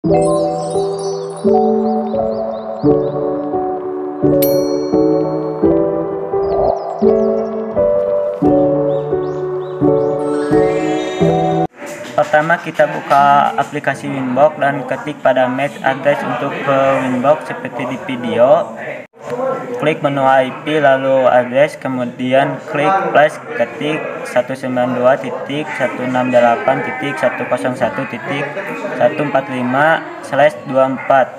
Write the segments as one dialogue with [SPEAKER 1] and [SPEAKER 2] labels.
[SPEAKER 1] Pertama, kita buka aplikasi Winbox dan ketik pada MAC address untuk ke Winbox seperti di video. Klik menu IP lalu address, kemudian klik plus, ketik 192.168.101.145/24.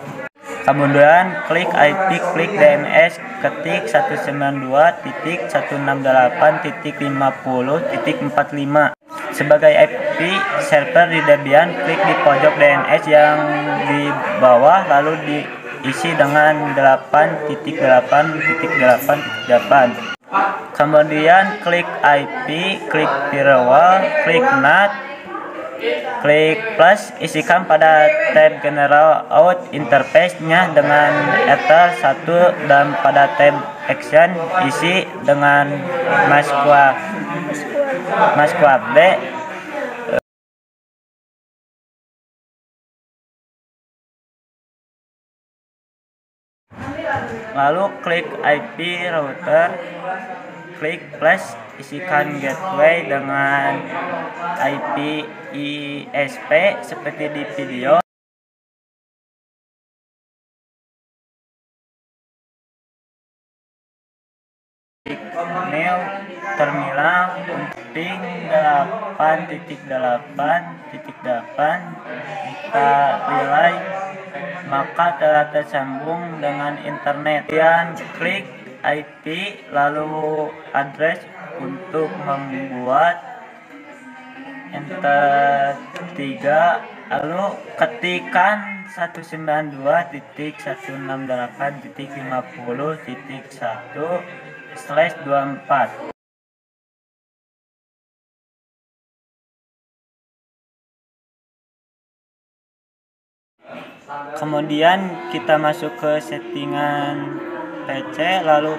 [SPEAKER 1] Kemudian klik IP, klik DNS, ketik 192.168.50.45. Sebagai IP server di Debian, klik di pojok DNS yang di bawah lalu diisi dengan 8.8.8.8. Kemudian klik IP, klik firewall, klik NAT, klik plus, isikan pada tab General Out Interface-nya dengan Ether 1 dan pada tab Action isi dengan Masquad. Lalu klik IP router, klik plus, isikan gateway dengan IP ISP seperti di video. New terminal ping 8.8.8 kita relay, maka telah tersambung dengan internet. Kemudian klik IP lalu address untuk membuat enter 3, lalu ketikkan 192.168.50.1/24. Kemudian kita masuk ke settingan PC, lalu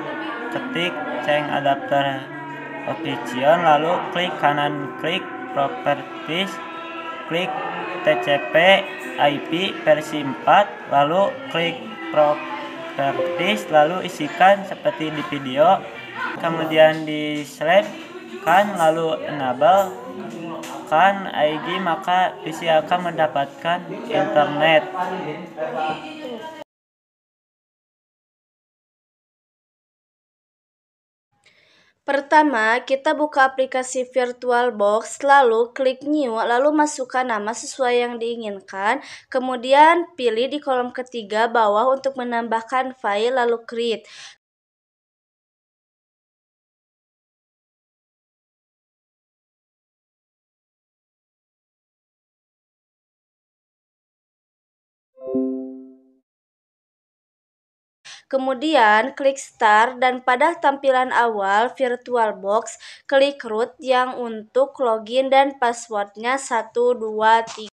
[SPEAKER 1] ketik change adapter option, lalu klik kanan, klik properties, klik TCP IP versi 4, lalu klik properties, lalu isikan seperti di video, kemudian di select kan, lalu enable kan IG, maka PC akan mendapatkan internet.
[SPEAKER 2] Pertama, kita buka aplikasi VirtualBox, lalu klik New, lalu masukkan nama sesuai yang diinginkan, kemudian pilih di kolom ketiga bawah untuk menambahkan file, lalu create. Kemudian klik Start dan pada tampilan awal VirtualBox, klik root yang untuk login dan passwordnya 123.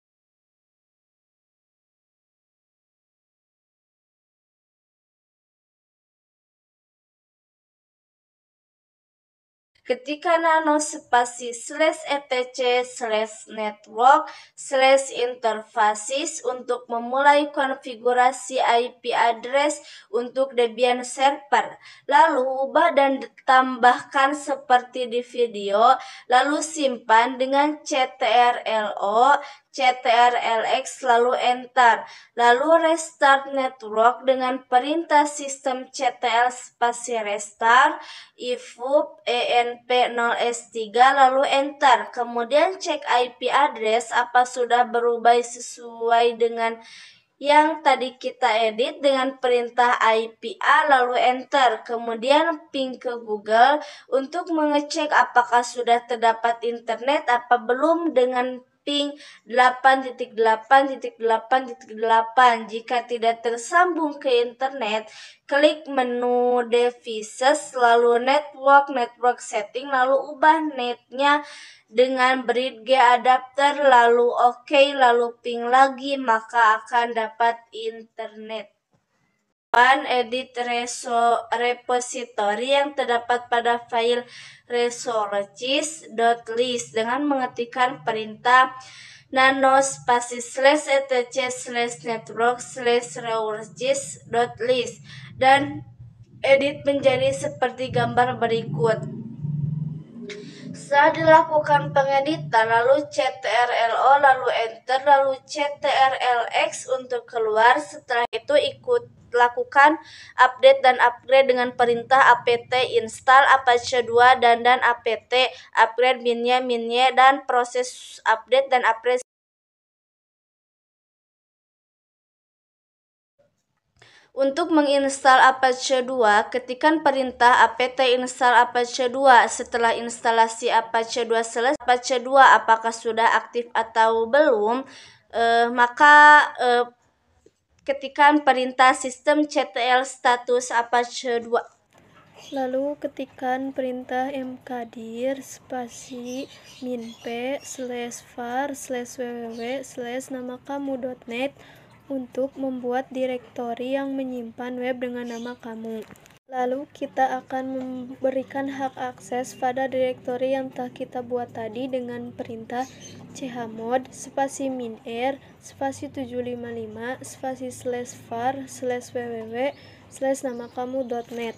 [SPEAKER 2] Ketikkan nano spasi /etc/network/interfaces untuk memulai konfigurasi IP address untuk Debian server. Lalu ubah dan tambahkan seperti di video, lalu simpan dengan ctrl-o, ctrl-x, lalu enter. Lalu restart network dengan perintah sistem ctl spasi restart ifup env0s3, lalu enter. Kemudian cek IP address apa sudah berubah sesuai dengan yang tadi kita edit dengan perintah IPA, lalu enter. Kemudian ping ke Google untuk mengecek apakah sudah terdapat internet apa belum dengan ping 8.8.8.8. Jika tidak tersambung ke internet, klik menu devices, lalu network setting, lalu ubah netnya dengan bridge adapter, lalu OK, lalu ping lagi, maka akan dapat internet. Edit repository yang terdapat pada file resources.list dengan mengetikkan perintah nano spasi /etc/network/resources.list dan edit menjadi seperti gambar berikut. Setelah dilakukan pengeditan, lalu CTRL-O, lalu enter, lalu CTRL-X untuk keluar. Setelah itu lakukan update dan upgrade dengan perintah apt install apache 2 dan apt upgrade minye dan proses update dan upgrade. Untuk menginstal Apache 2, ketikkan perintah apt install Apache 2. Setelah instalasi Apache 2 selesai, Apache 2 apakah sudah aktif atau belum, maka ketikkan perintah systemctl status Apache 2.
[SPEAKER 3] Lalu ketikkan perintah mkdir spasi -var/www/namakamu.net untuk membuat direktori yang menyimpan web dengan nama kamu. Lalu kita akan memberikan hak akses pada direktori yang telah kita buat tadi dengan perintah chmod spasi -r spasi 755 spasi /var/www/namakamu.net.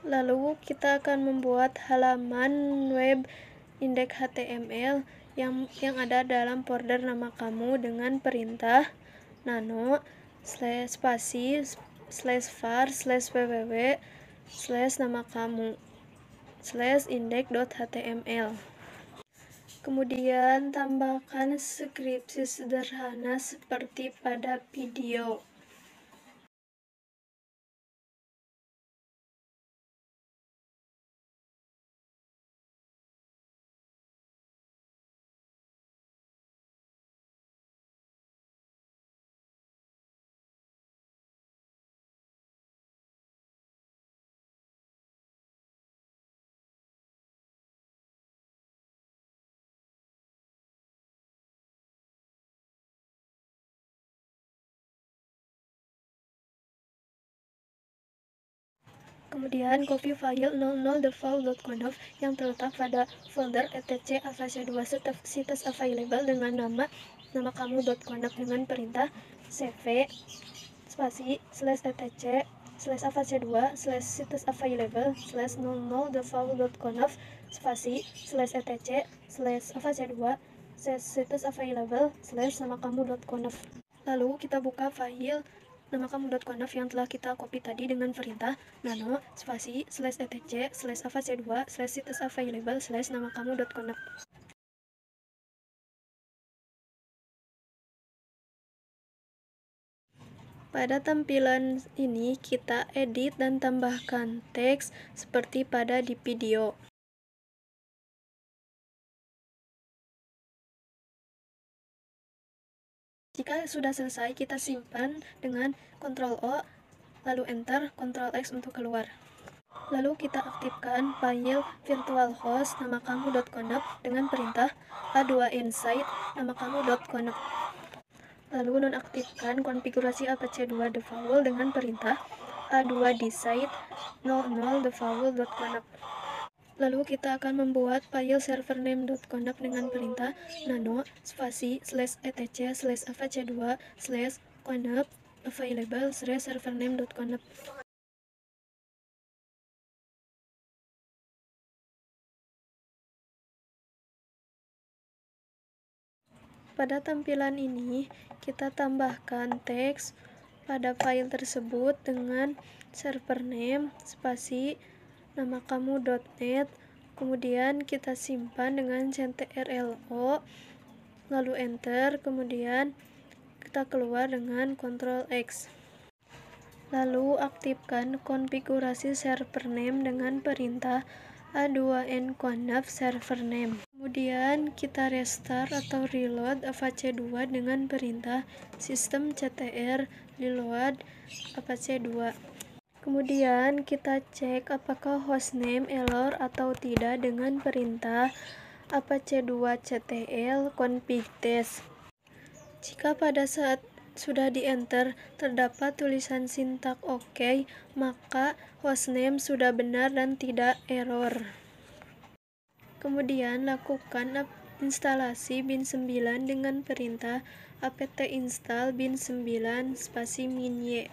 [SPEAKER 3] Lalu kita akan membuat halaman web index.html yang ada dalam folder nama kamu dengan perintah nano spasi /var/www/namakamu /index.html. Kemudian tambahkan skripsi sederhana seperti pada video. Kemudian copy file 00thefile.conf yang terletak pada folder etc apache 2 situs available dengan nama kamu.conf dengan perintah cv spasi /etc /apache 2 situs available /00thefile.conf spasi /etc /apache 2 situs available /namakamu.conf. Lalu kita buka file namakamu.conf yang telah kita copy tadi dengan perintah nano spasi /etc /apache 2 situs available /namakamu.conf. Pada tampilan ini kita edit dan tambahkan teks seperti pada di video. Jika sudah selesai, kita simpan dengan Ctrl O, lalu Enter, Ctrl X untuk keluar. Lalu kita aktifkan file virtualhost namakamu.conf dengan perintah a2inside namakamu.conf. Lalu nonaktifkan konfigurasi Apache 2 default dengan perintah a2decide 00default.conf. Lalu kita akan membuat file servername.conf dengan perintah nano spasi /etc /apache 2 /conf available servername.conf. Pada tampilan ini, kita tambahkan teks pada file tersebut dengan servername spasi namakamu.net, kemudian kita simpan dengan CTRL-O, lalu enter, kemudian kita keluar dengan Ctrl X. Lalu aktifkan konfigurasi servername dengan perintah a2nconf servername. Kemudian kita restart atau reload Apache 2 dengan perintah systemctl reload Apache 2. Kemudian kita cek apakah hostname error atau tidak dengan perintah apache 2ctl config test. Jika pada saat sudah di-enter terdapat tulisan sintak OK, maka hostname sudah benar dan tidak error. Kemudian lakukan instalasi bin9 dengan perintah apt install bin9 -min-y.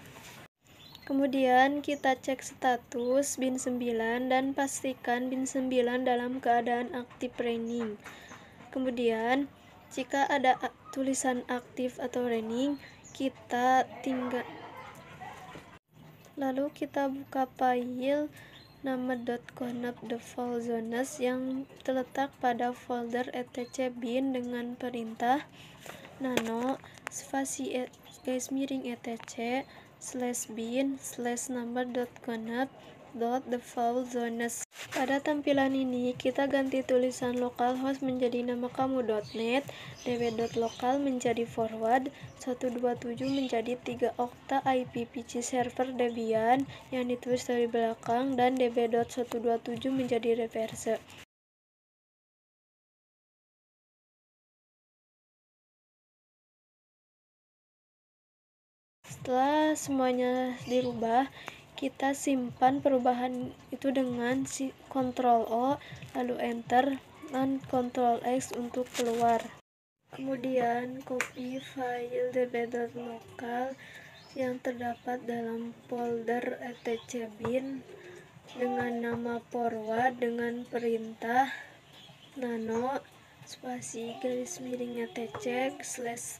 [SPEAKER 3] Kemudian kita cek status bin9 dan pastikan bin9 dalam keadaan aktif running. Kemudian jika ada tulisan aktif atau running, lalu kita buka file nama .conf default zones yang terletak pada folder etc bin dengan perintah nano spasi etc /bin/number.conf.default zones. Pada tampilan ini, kita ganti tulisan localhost menjadi nama kamu.net, db.local menjadi forward, 127 menjadi 3 okta IP PC server Debian yang ditulis dari belakang, dan db.127 menjadi reverse. Setelah semuanya dirubah, kita simpan perubahan itu dengan Ctrl O, lalu Enter, dan Ctrl X untuk keluar. Kemudian copy file db.local yang terdapat dalam folder etc bin dengan nama forward dengan perintah nano spasi /etc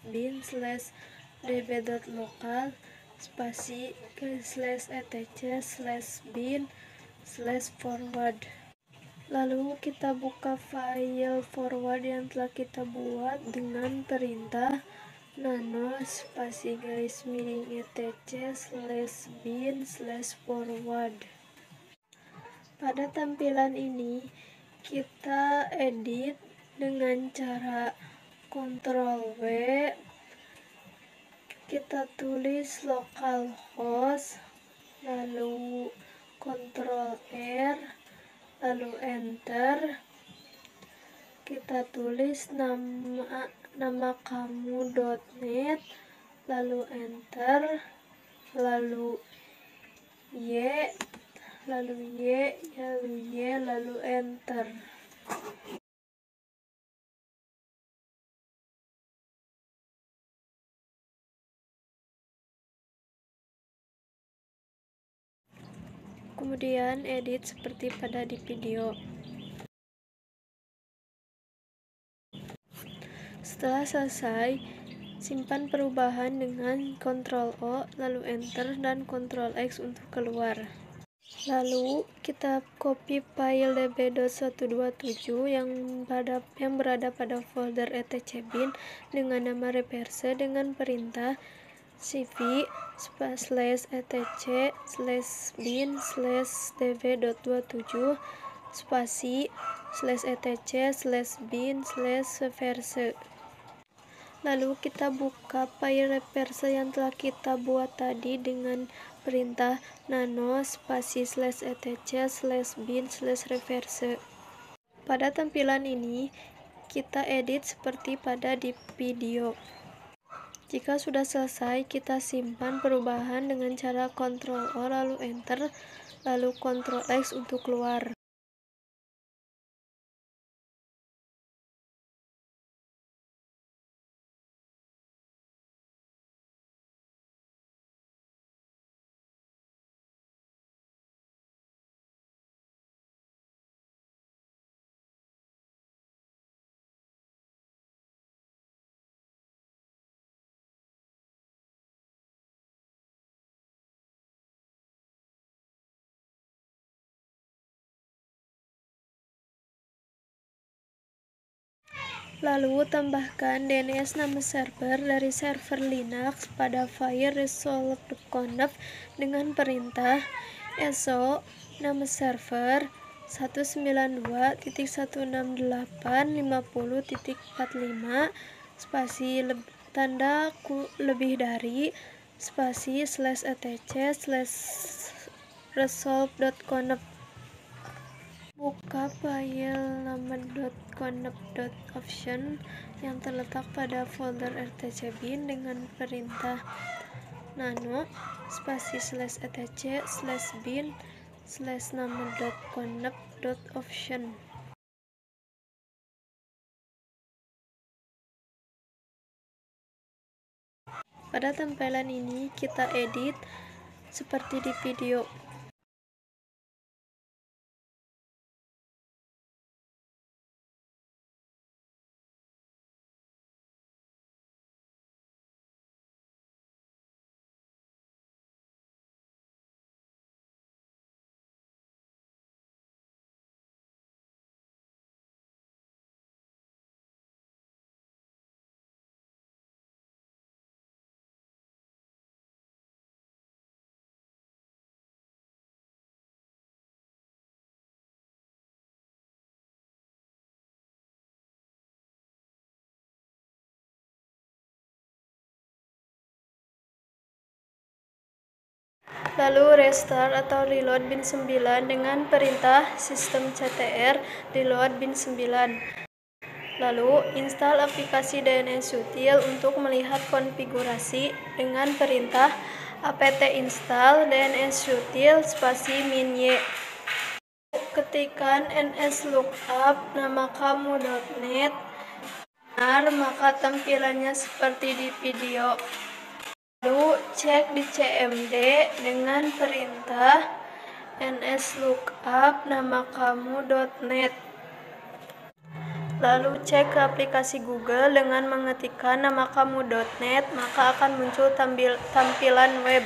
[SPEAKER 3] /bin/db.local spasi /etc/bin/forward. Lalu kita buka file forward yang telah kita buat dengan perintah nano spasi /etc/bin/forward. Pada tampilan ini kita edit dengan cara Ctrl W, kita tulis localhost, lalu Ctrl R, lalu Enter, kita tulis nama kamu.net, lalu Enter, lalu Y, lalu Enter. Kemudian edit seperti pada di video. Setelah selesai, simpan perubahan dengan Ctrl O, lalu Enter, dan Ctrl X untuk keluar. Lalu kita copy file db.127 yang berada pada folder etc bin dengan nama reverse dengan perintah cv /etc/bin/db.27 spasi /etc/bin/reverse. Lalu kita buka file reverse yang telah kita buat tadi dengan perintah nano spasi /etc/bin/reverse. Pada tampilan ini kita edit seperti pada di video. Jika sudah selesai, kita simpan perubahan dengan cara Ctrl O lalu Enter, lalu Ctrl X untuk keluar. Lalu tambahkan DNS nama server dari server Linux pada file resolve.conf dengan perintah so nama server 192.168.50.45 spasi tanda lebih dari spasi /etc/resolve.conf. Buka file nama.conf.option yang terletak pada folder etc bin dengan perintah nano spasi /etc/bin/nama.conf.option. Pada tampilan ini kita edit seperti di video. Lalu restart atau reload bin 9 dengan perintah sistem CTR reload bin 9. Lalu install aplikasi DNS Util untuk melihat konfigurasi dengan perintah apt install DNS Util --y. Ketikkan nslookup nama kamu.net, maka tampilannya seperti di video. Lalu cek di CMD dengan perintah nslookup nama kamu.net. Lalu cek ke aplikasi Google dengan mengetikkan nama kamu.net, maka akan muncul tampilan web.